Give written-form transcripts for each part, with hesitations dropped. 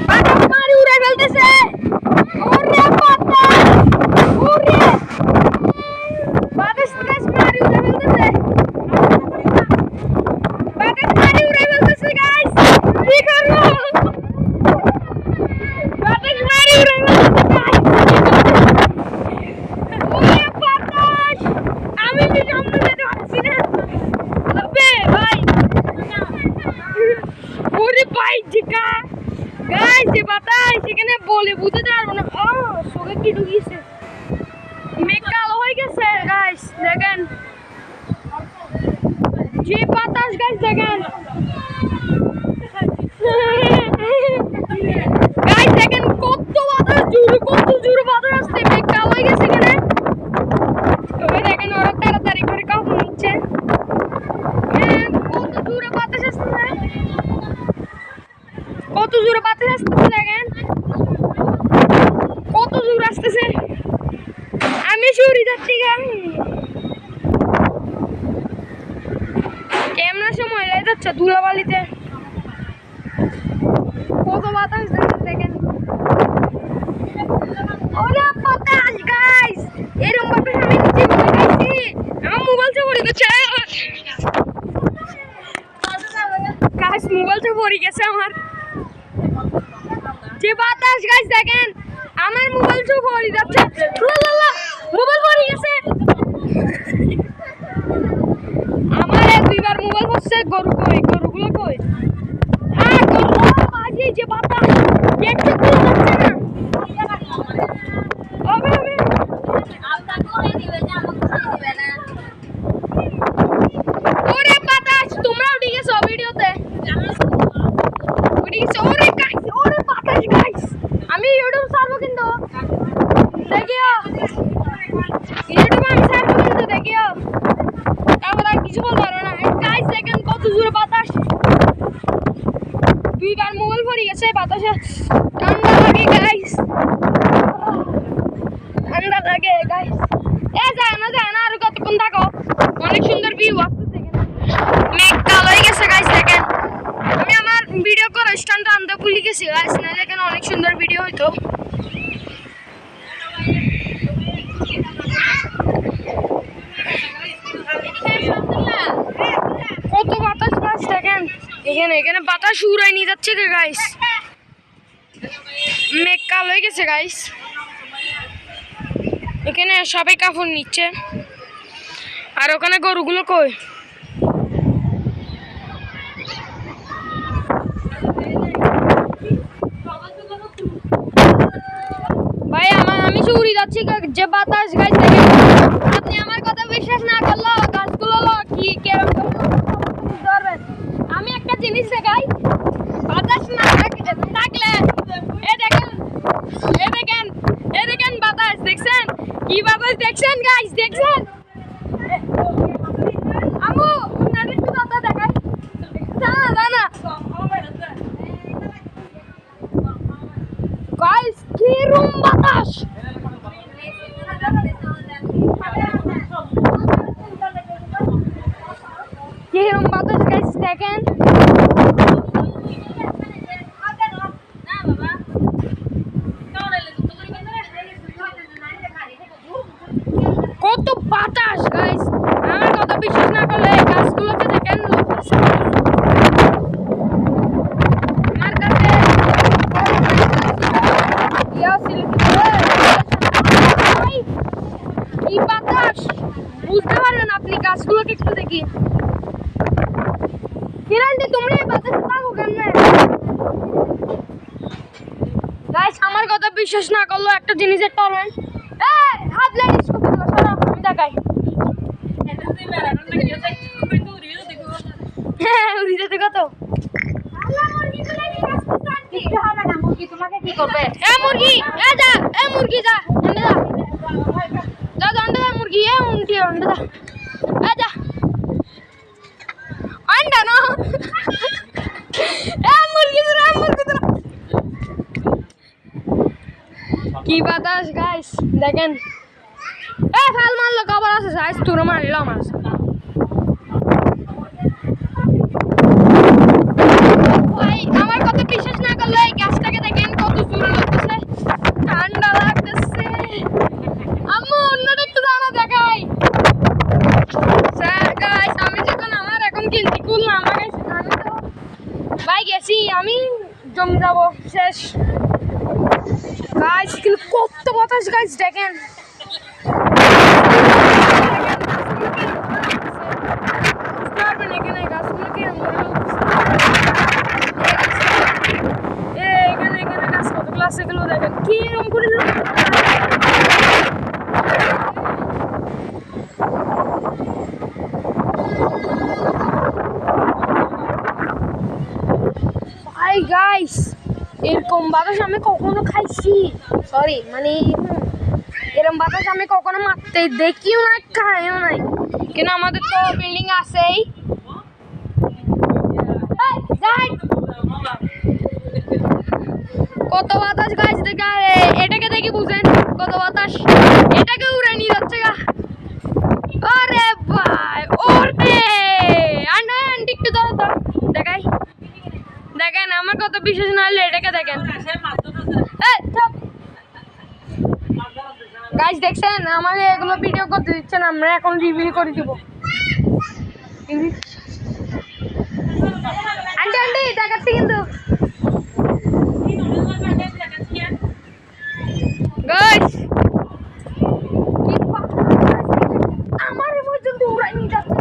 বাতাস মারি উড়াই ফেলতেছে। ওরে বাতাস, ওরে বাতাস বাতাস মারি উড়াই ফেলতেছে। বাতাস মারি উড়াই ফেলতেছে গাইস, কি করব? বাতাস মারি উড়াই ফেলতেছে গাইস। ওরে বাতাস, আমি কি সামনে যেতে পারছি না। তবে ভাই, ওরে ভাই জিকা গাইস, যে বাতাস সেখানে বলে বুঝতে পারবো না। ও সোগে কি ঢুকিয়েছে, মেঘ কালো হয়ে গেছে গাইস, দেখেন যে বাতাস গাইস, দেখেন গাইস, দেখেন কত বাতাস জোরে, কত জোরে বাতাস আসছে, মেঘ কালো হয়ে গেছে এখানে। তবে দেখেন ওরা তাড়াতাড়ি করে কাপড় নিচ্ছে, কত জোরে বাতাস আসছে, কত জোরে বাতাস আসতেছে, দেখেন কত জোরে আসতেছে। আমি সরি যাচ্ছি গাই, কেমন সময় লেগে যাচ্ছে ধুলাবালিতে, কত বাতাস দেখেন। ওরে বাতাস গাইস, এরকম বাতাস আমি নিচে বসে আমার মোবাইল চে পড়ে গেছে গাইস, মোবাইল চে পড়ে গেছে আমার। যে বাতাস গাইস, দেখেন আমার মোবাইল চে পড়ে যাচ্ছে, মোবাইল পড়ে গেছে আমার। দুইবার মোবাইল পড়ছে। গরু কই, গরুগুলো কই? গরু বাজে, যে বাতাস দেখতে খুলে যাচ্ছে না। হবে হবে ওরে বাতাস, তোমরাও উঠে গেছো ভিডিওতে, উঠে গেছো। ওরে গাইস, ওরে বাতাস গাইস, আমি ইউটিউব ছাড়বো কিন্তু দেখিও, ইউটিউবে আমি ছাড়বো কিন্তু দেখিও, তারপর আর কিছু বলতে পারবো না গাইস। দেখেন কত জোরে বাতাস, দুইবার মোবাইল পড়ে গেছে বাতাসে, ঠান্ডা লাগে গাইস, ঠান্ডা লাগে গাইস। যায় না আর কতক্ষণ থাকো, অনেক সুন্দর ভিউ আসতেছে, মেঘ কালো হয়ে গেছে গাইস। দেখেন আমি আমার ভিডিও করার স্ট্যান্ডটা আনতে ভুলে গেছি গাইস, না দেখেন অনেক সুন্দর ভিডিও হইতো। কত বাতাস গাছ, দেখেন এখানে এখানে বাতাস উড়াই নিয়ে যাচ্ছে গাইস, মেঘ কালো হয়ে গেছে গাইস। এখানে সবাই কাপড় নিচ্ছে, আর ওখানে গরুগুলো কই? ভাই আমি উড়ে যাচ্ছি, যে বাতাস গাছ, দেখেন আপনি আমার কথা বিশ্বাস না করলো গাছগুলো কি কেরকম ধরবেন। আমি একটা জিনিস দেখাই, বাতাস না থাকলে এ দেখেন, এ দেখেন, এ দেখেন বাতাস, দেখছেন কি বাতাস, দেখছেন গাইস, দেখছেন আমু আপনাদের একটু বাতাস দেখাই, না গাইস, কি রুম বাতাস, কি রুম বাতাস গাইস, দেখেন কত বাতাস গাইস। আমার কথা বিশ্বাস না করলে গাছগুলোকে দেখেন, আমার কাছে কি বাতাস বুঝতে পারবেন আপনি, গাছগুলোকে একটু দেখি। কিরান্ডি তোমরা এই বাতাসে থাকো কেমনে গাইস? আমার কথা বিশ্বাস না করলো একটা জিনিসের টরেন, হাত লাগিস আমি দেখাই, উড়ি যেতে কত তোমাকে কি করবে? মুরগি যা, মুরগি যা, अंडा दा मुर्गी है उनकी अंडा दा जा अंडा ना ए मुर्गी तो की बातास गाइस देखें ए फाल मान लो कबर আছে গাইস তুরা মারলাম আছে ভাই আমার কথা বিশ্বাস না করলে গাছ জমে যাবো শেষ গাইস। কিন্তু কত বাতাস গাইস দেখেন। এখানে গাছগুলোকে এখানে গাছ কতগুলো আছে এগুলো দেখেন কি এরকম করে ভাই গাইস এরকম বাতাস আমি কখনো খাইছি সরি মানে এরকম বাতাস আমি কখনো মারতে দেখিও না খাইও নাই কিন্তু আমাদের তো বিল্ডিং আছেই। কত বাতাস গাছ দেখে এটাকে দেখি বুঝেন কত বাতাস এটাকে উড়ে নিয়ে যাচ্ছে গা। ওরে ভাই ওরে আন্টি একটু ধরো তো দেখাই দেখেন আমার কত বিশ্বাস না হলে এটাকে দেখেন গাইস দেখছেন আমাকে এগুলো ভিডিও করতে দিচ্ছেন আমরা এখন রিভিউ করে দিব। আন্টি আন্টি দেখাচ্ছি কিন্তু গাইস আমার পর্যন্ত উড়াই নিয়ে যাচ্ছে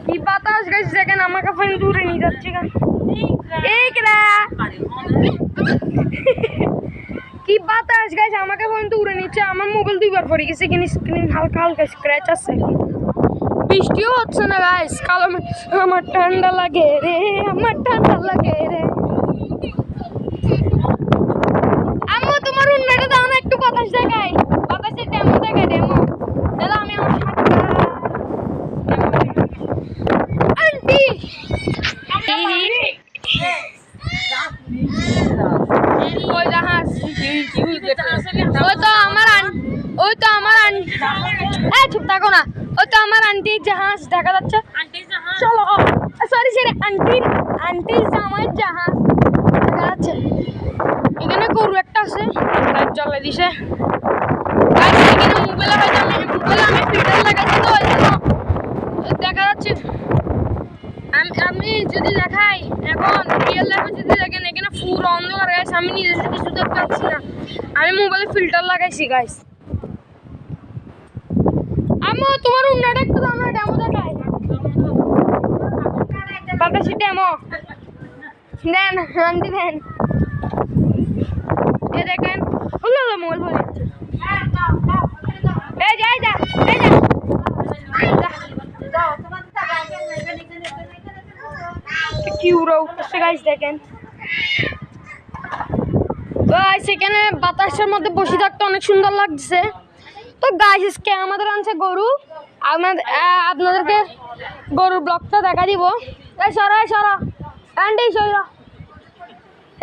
কি বাতাস গাইস দেখেন আমাকে ফাইন দূরে নিয়ে যাচ্ছে কি বাতাস গাইস আমাকে ফাইন দূরে নিচ্ছে। আমার মোবাইল দুইবার পড়ে গেছে কিন্তু স্ক্রিন হালকা হালকা স্ক্র্যাচ আছে। বৃষ্টিও হচ্ছে না গাইস কালো আমার ঠান্ডা লাগে রে আমার ঠান্ডা লাগে রে। আম্মু তোমার উন্নয়টা দাও না একটু বাতাস দেখাই বাতাসের ডেমো দেখাই ডেমো দাদা আমি আমার আন্টি ওই জাহাজ ওই তো আমার চুপ থাকো না ওই তো আমার আন্টির জাহাজ দেখা যাচ্ছে চলো সরি সরি আন্টির জামাইয়ের জাহাজ দেখা যাচ্ছে। এখানে গরু একটা আছে লাইট জ্বলাই দিছে এখানে মোবাইলে হয়তো আমি ফিল্টার লাগাইছি তো দেখা যাচ্ছে। আমি যদি দেখাই এখন রিয়েল লাইফে যদি দেখেন এখানে পুরো অন্ধকার গাইস আমি নিজে কিছু দেখতে পাচ্ছি না আমি মোবাইলে ফিল্টার লাগাইছি গাইস। আম্মু তোমার উন্নাটা একটু দাও না ডেমো দেখাই বাতাসি ডেমো দেন আন্টি দেন এ দেখেন হলো মোবাইল ভরে এই যা যা এই যা কি উড়ো উঠছে গাইস দেখেন গাইস এখানে বাতাসের মধ্যে বসে থাকতে অনেক সুন্দর লাগছে। তো গাইস আজকে আমাদের আনছে গরু আপনাদেরকে গরুর ব্লগটা দেখা দিব। এই সরা আন্টি সরা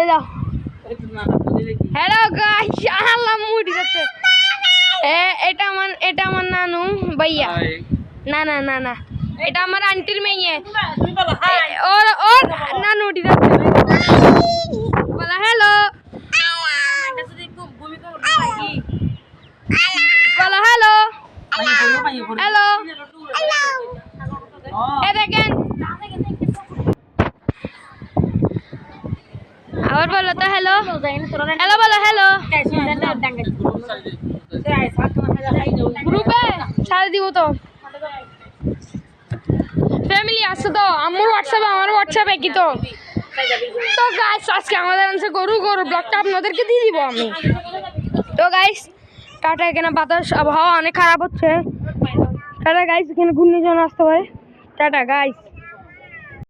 এই যাও হ্যালো গাইস আল্লাহ মুড়ি যাচ্ছে এটা আমার নানু ভাইয়া না না না না এটা আমার আন্টির মেয়ে ওর নানু উঠে যাচ্ছে বলা হ্যালো বলো হ্যালো হ্যালো এ দেখেন আবার বলো তো হ্যালো হ্যালো বলো হ্যালো গ্রুপে ছাড় দিব তো ফ্যামিলি আছে তো আমার হোয়াটসঅ্যাপ আমার হোয়াটসঅ্যাপ একই তো গাইস আজকে আমাদের আনছে গরু ব্লগটা আপনাদেরকে দিয়ে দিব আমি। তো গাইস টাটা এখানে বাতাস আবহাওয়া অনেক খারাপ হচ্ছে টাটা গাইস এখানে ঘূর্ণিঝড় আসতে পারে টাটা গাইস।